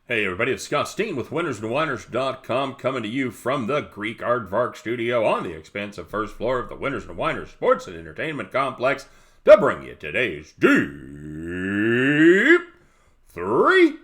Hey everybody, it's Scott Steen with winnersandwhiners.com coming to you from the Greek Aardvark studio on the expansive first floor of the Winners and Winers Sports and Entertainment Complex to bring you today's Deep-3.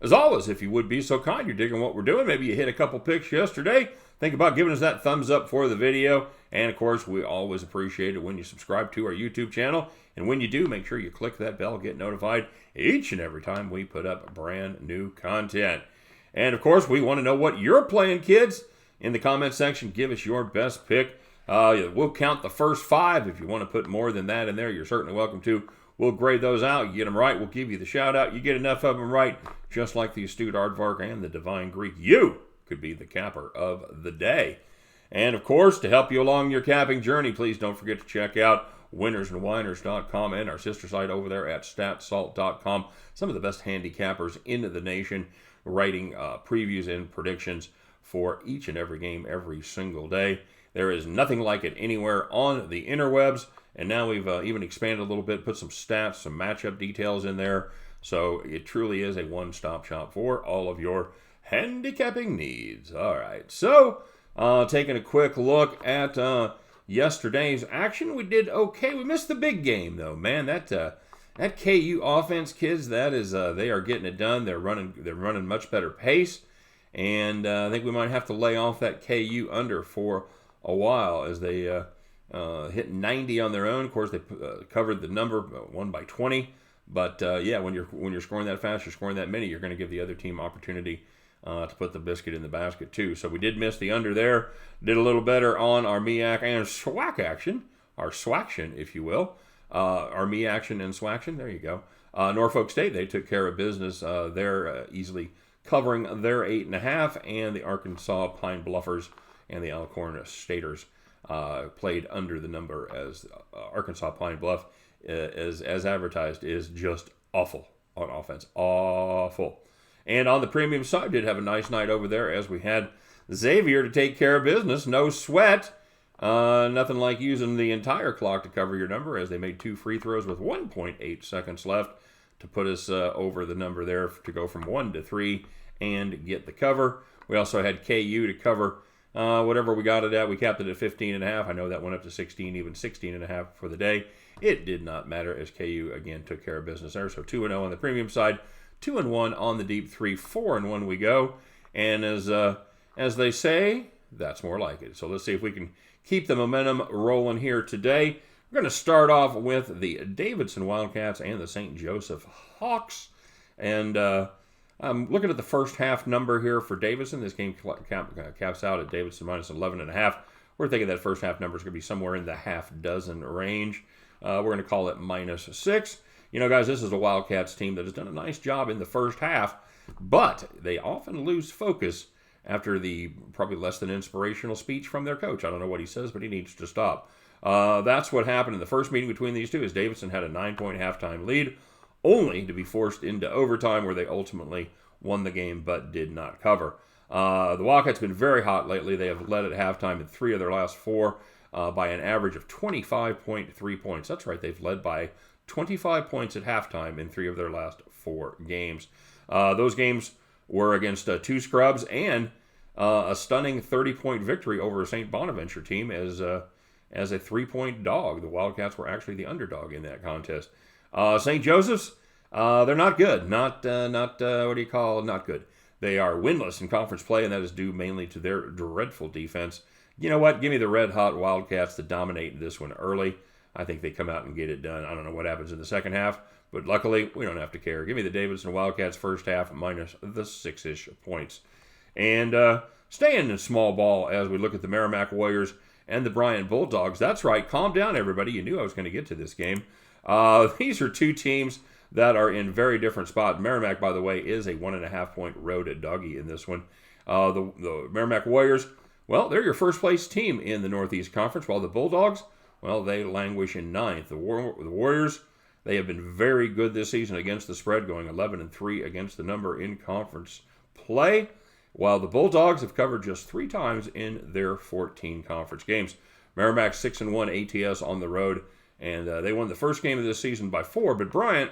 As always, if you would be so kind, you're digging what we're doing, maybe you hit a couple picks yesterday, think about giving us that thumbs up for the video, and of course, we always appreciate it when you subscribe to our YouTube channel, and when you do, make sure you click that bell, get notified each and every time we put up brand new content. And of course, we want to know what you're playing, kids. In the comment section, give us your best pick. We'll count the first 5. If you want to put more than that in there, you're certainly welcome to. We'll grade those out. You get them right, we'll give you the shout out. You get enough of them right, just like the astute Aardvark and the divine Greek, you could be the capper of the day. And of course, to help you along your capping journey, please don't forget to check out winnersandwhiners.com and our sister site over there at statsalt.com. Some of the best handicappers in the nation, writing previews and predictions for each and every game every single day. There is nothing like it anywhere on the interwebs. And now we've even expanded a little bit, put some stats, some matchup details in there. So it truly is a one-stop shop for all of your handicapping needs. All right, so taking a quick look at yesterday's action, we did okay. We missed the big game, though, man. That KU offense, kids, that is they are getting it done. They're running much better pace, and I think we might have to lay off that KU under for a while as they hit 90 on their own. Of course, they covered the number, won by 20. But yeah, when you're scoring that fast, you're scoring that many, you're going to give the other team opportunity to put the biscuit in the basket too. So we did miss the under there. Did a little better on our MEAC and SWAC action, our SWACtion, if you will. Our MEAC action and SWACtion. There you go. Norfolk State, they took care of business. They're easily covering their 8.5, and the Arkansas Pine Bluffers and the Alcorn Staters played under the number, as Arkansas Pine Bluff, as advertised, is just awful on offense. Awful. And on the premium side, did have a nice night over there as we had Xavier to take care of business. No sweat. Nothing like using the entire clock to cover your number, as they made 2 free throws with 1.8 seconds left to put us over the number there to go from 1 to 3 and get the cover. We also had KU to cover whatever we got it at. We capped it at 15.5. I know that went up to 16, even 16.5 for the day. It did not matter, as KU again took care of business there. So 2-0 on the premium side, 2-1 on the Deep-3, 4-1 we go. And as they say, that's more like it. So let's see if we can keep the momentum rolling here today. We're going to start off with the Davidson Wildcats and the St. Joseph Hawks. And I'm looking at the first half number here for Davidson. This game caps out at Davidson minus 11.5. We're thinking that first half number is going to be somewhere in the half dozen range. We're going to call it minus 6. You know, guys, this is a Wildcats team that has done a nice job in the first half, but they often lose focus after the probably less than inspirational speech from their coach. I don't know what he says, but he needs to stop. That's what happened in the first meeting between these two, as Davidson had a 9-point halftime lead, only to be forced into overtime, where they ultimately won the game but did not cover. The Wildcats have been very hot lately. They have led at halftime in 3 of their last 4 by an average of 25.3 points. That's right, they've led by 25 points at halftime in 3 of their last 4 games. Those games were against 2 scrubs and a stunning 30-point victory over a St. Bonaventure team as a 3-point dog. The Wildcats were actually the underdog in that contest. St. Joseph's, they're not good. Not good. They are winless in conference play, and that is due mainly to their dreadful defense. You know what? Give me the red-hot Wildcats to dominate this one early. I think they come out and get it done. I don't know what happens in the second half, but luckily, we don't have to care. Give me the Davidson Wildcats first half minus the 6-ish points. And staying in small ball as we look at the Merrimack Warriors and the Bryant Bulldogs. That's right. Calm down, everybody. You knew I was going to get to this game. These are 2 teams that are in very different spots. Merrimack, by the way, is a 1.5-point road doggy in this one. The Merrimack Warriors, well, they're your first-place team in the Northeast Conference, while the Bulldogs, well, they languish in 9th. The Warriors, they have been very good this season against the spread, going 11-3 against the number in conference play, while the Bulldogs have covered just 3 times in their 14 conference games. Merrimack 6-1 ATS on the road, and they won the first game of this season by 4. But Bryant,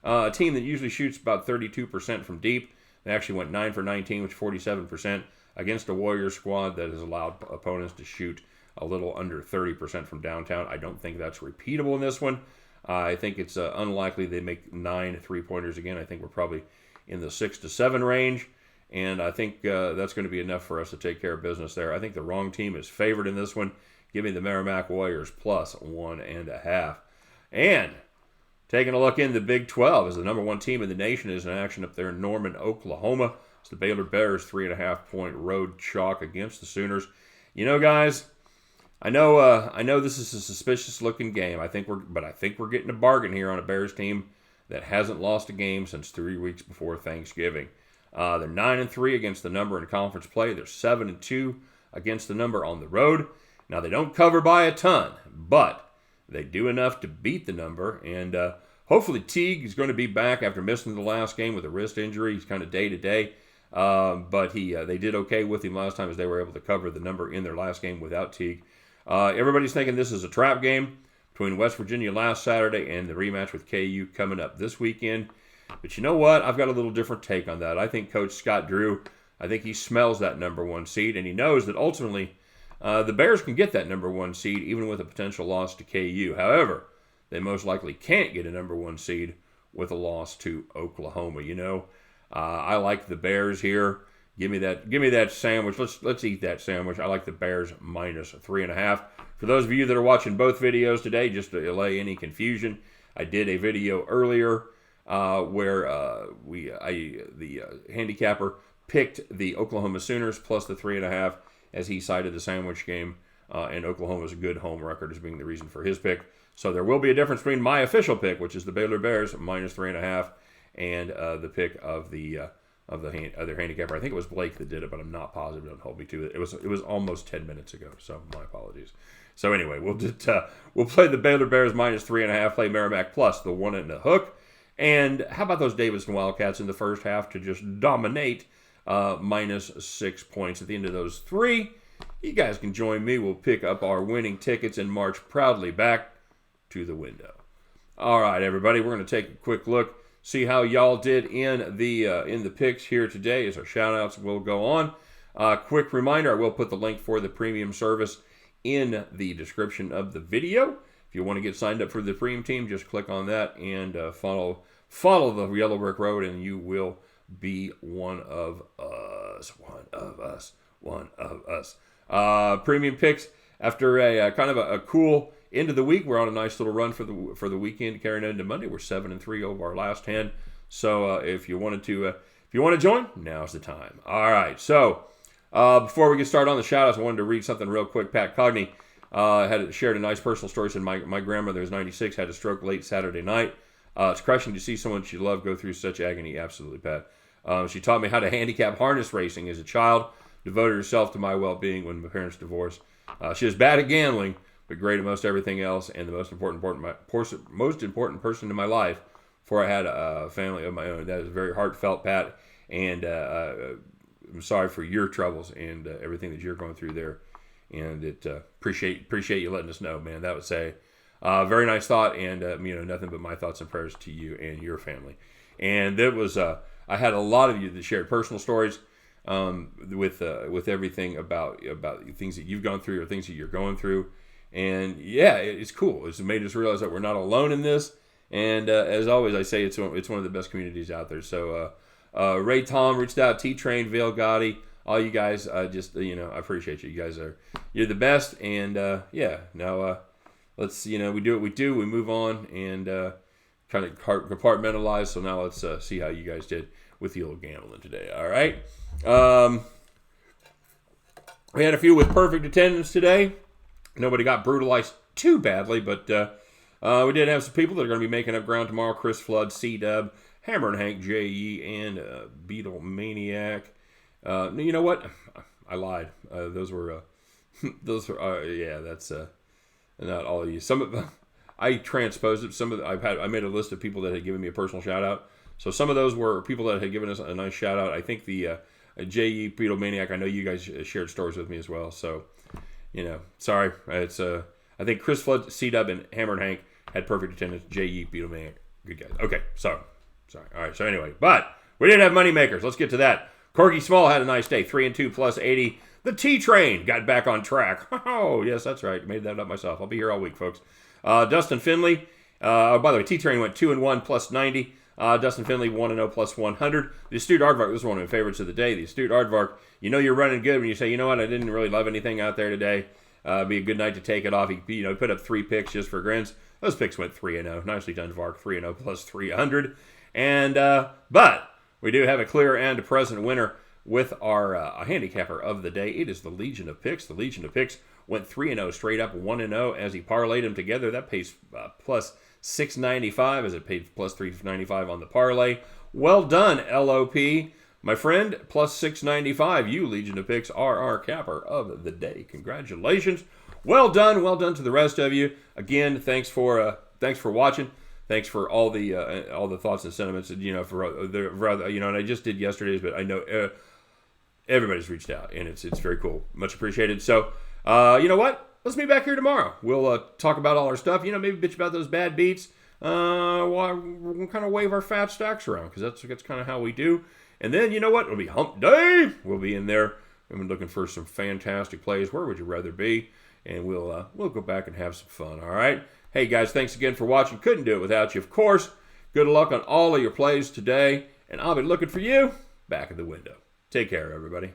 a team that usually shoots about 32% from deep, They actually went 9 for 19, which is 47%, against a Warriors squad that has allowed opponents to shoot a little under 30% from downtown. I don't think that's repeatable in this one. I think it's unlikely they make 9 3-pointers again. I think we're probably in the 6 to 7 range, and I think that's going to be enough for us to take care of business there. I think the wrong team is favored in this one. Give me the Merrimack Warriors plus 1.5. And taking a look in the Big 12, as the number 1 team in the nation is in action up there in Norman, Oklahoma. It's the Baylor Bears 3.5-point road chalk against the Sooners. You know, guys, I know this is a suspicious-looking game. I think we're getting a bargain here on a Bears team that hasn't lost a game since 3 weeks before Thanksgiving. They're 9-3 against the number in conference play. They're 7-2 against the number on the road. Now, they don't cover by a ton, but they do enough to beat the number. And hopefully Teague is going to be back after missing the last game with a wrist injury. He's kind of day-to-day. But they did okay with him last time, as they were able to cover the number in their last game without Teague. Everybody's thinking this is a trap game between West Virginia last Saturday and the rematch with KU coming up this weekend. But you know what? I've got a little different take on that. I think Coach Scott Drew, I think he smells that number 1 seed, and he knows that ultimately the Bears can get that number 1 seed even with a potential loss to KU. However, they most likely can't get a number 1 seed with a loss to Oklahoma. You know, I like the Bears here. Give me that sandwich. Let's eat that sandwich. I like the Bears minus 3.5. For those of you that are watching both videos today, just to allay any confusion, I did a video earlier where the handicapper picked the Oklahoma Sooners plus the 3.5 as he cited the sandwich game, and Oklahoma's good home record as being the reason for his pick. So there will be a difference between my official pick, which is the Baylor Bears minus 3.5, and the pick of the other handicapper. I think it was Blake that did it, but I'm not positive. Don't hold me to it. It was almost 10 minutes ago, so my apologies. So anyway, we'll play the Baylor Bears minus 3.5, play Merrimack plus the 1 and a hook. And how about those Davidson Wildcats in the first half to just dominate minus 6 points at the end of those 3? You guys can join me. We'll pick up our winning tickets and march proudly back to the window. All right, everybody, we're going to take a quick look, see how y'all did in the picks here today as our shout-outs will go on. Quick reminder, I will put the link for the premium service in the description of the video. If you want to get signed up for the premium team, just click on that and follow the Yellow Brick Road, and you will be one of us. Premium picks after a kind of a cool end of the week. We're on a nice little run for the weekend, carrying into Monday. We're 7-3 over our last 10. So if you want to join, now's the time. All right. So before we get started on the shout-outs, I wanted to read something real quick. Pat Cogney shared a nice personal story. Said my grandmother is 96, had a stroke late Saturday night. It's crushing to see someone she loved go through such agony. Absolutely, Pat. She taught me how to handicap harness racing as a child. Devoted herself to my well-being when my parents divorced. She was bad at gambling, but great at most everything else, and the most important person in my life before I had a family of my own. That is very heartfelt, Pat, and I'm sorry for your troubles and everything that you're going through there. And appreciate you letting us know, man. That was a very nice thought, and nothing but my thoughts and prayers to you and your family. And that was I had a lot of you that shared personal stories with everything about things that you've gone through or things that you're going through. And yeah, it's cool. It's made us realize that we're not alone in this. And as always, I say it's one of the best communities out there. So Ray Tom reached out, T-Train, Vale Gotti, all you guys. I appreciate you. You guys you're the best. And now let's we do what we do. We move on and kind of compartmentalize. So now let's see how you guys did with the old gambling today. All right. We had a few with perfect attendance today. Nobody got brutalized too badly, but we did have some people that are going to be making up ground tomorrow. Chris Flood, C-Dub, Hammer and Hank, J.E., and Beetle Maniac. You know what? I lied. That's not all of you. Some of them, I transposed it. I made a list of people that had given me a personal shout out. So some of those were people that had given us a nice shout out. I think the J.E. Beetle Maniac, I know you guys shared stories with me as well. So, sorry. It's I think Chris Flood, C-Dub, and Hammer and Hank had perfect attendance. J.E. Beetle Maniac, good guys. Okay, sorry. All right, so anyway, but We did have money makers. Let's get to that. Corky Small had a nice day. 3-2 plus 80. The T-Train got back on track. Oh, yes, that's right. Made that up myself. I'll be here all week, folks. Dustin Finley. By the way, T-Train went 2-1 plus 90. Dustin Finley 1-0 plus 100. The Astute Aardvark, this is one of my favorites of the day. The Astute Aardvark, you know you're running good when you say, you know what, I didn't really love anything out there today. Be a good night to take it off. He put up 3 picks just for grins. Those picks went 3-0. Nicely done, Vark. 3-0 plus 300. And but we do have a clear and present winner with our handicapper of the day. It is the Legion of Picks. The Legion of Picks went 3-0 straight up, 1-0 as he parlayed them together. That pays plus 695 as it paid plus 395 on the parlay. Well done, LOP. My friend, plus 695. You, Legion of Picks, are our capper of the day. Congratulations. Well done to the rest of you. Again, thanks for watching. Thanks for all the thoughts and sentiments. And I just did yesterday's, but I know everybody's reached out, and it's very cool. Much appreciated. So, you know what? Let's meet back here tomorrow. We'll talk about all our stuff. Maybe bitch about those bad beats. We'll kind of wave our fat stacks around because that's kind of how we do. And then, you know what? It'll be hump day. We'll be in there. We've been looking for some fantastic plays. Where would you rather be? And we'll go back and have some fun, all right? Hey, guys, thanks again for watching. Couldn't do it without you, of course. Good luck on all of your plays today. And I'll be looking for you back at the window. Take care, everybody.